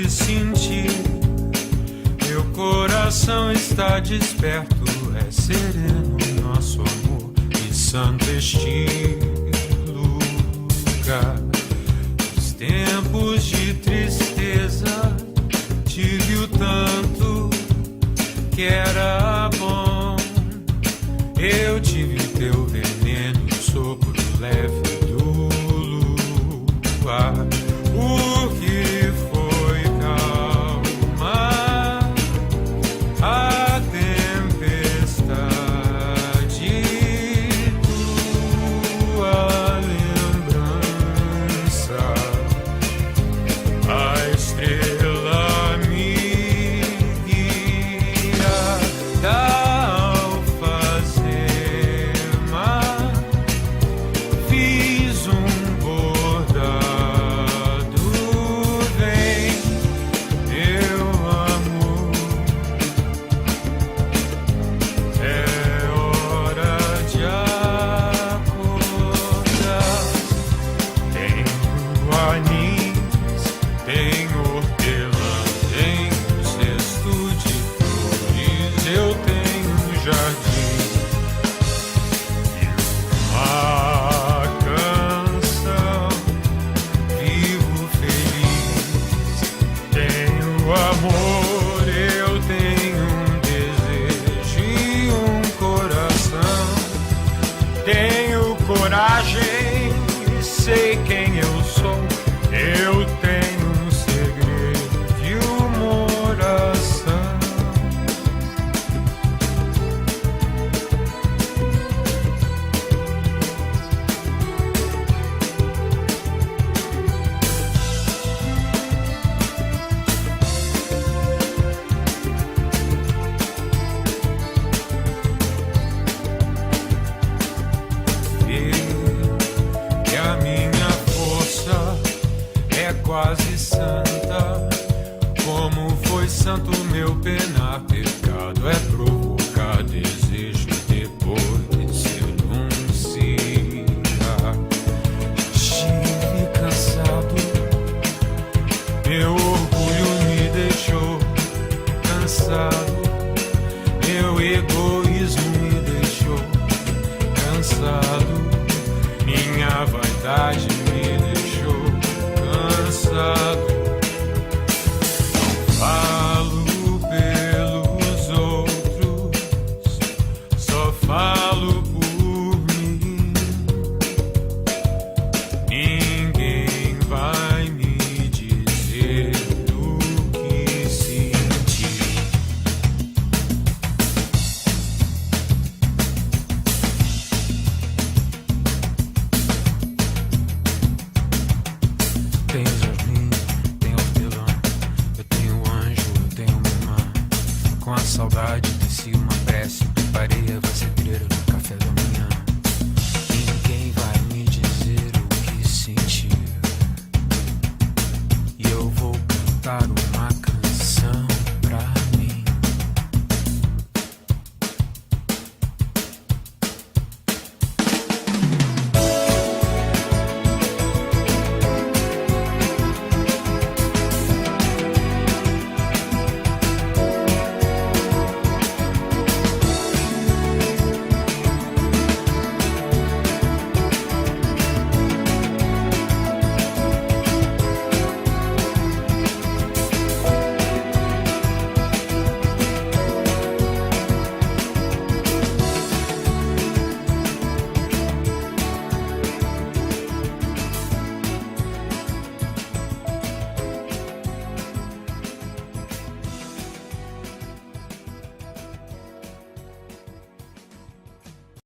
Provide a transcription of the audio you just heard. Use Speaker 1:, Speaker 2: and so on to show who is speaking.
Speaker 1: te sentir. Meu coração está desperto, é sereno nosso amor e santo estilo. Nos tempos de tristeza tive o tanto que era bom. Eu tive teu veneno, o sopro leve do luar. O que foi calmar a tempestade, tua lembrança, a estrela me guia da alfazema. Fiz um bordado, vem, meu amor, é hora de acordar. Tenho anis, tenho hortelã, tenho cesto de flores, eu tenho um jardim e uma canção. Vivo feliz, tenho amor, eu tenho um desejo e um coração. Tenho coragem, sei quem eu sou. Eu tenho um segredo e uma oração. E a minha força é quase santa, como foi santo meu penar. Pecado é provocar desejo depois se anunciar. Estive cansado, meu orgulho me deixou cansado, meu egoísmo me deixou cansado, minha vaidade me deixou cansado. Não falo pelos outros, só falo por mim. Ninguém vai me dizer o que sentir. Tenho jardim, tenho hortelã, eu tenho anjo, eu tenho uma irmã. Com a saudade desci uma prece, preparei a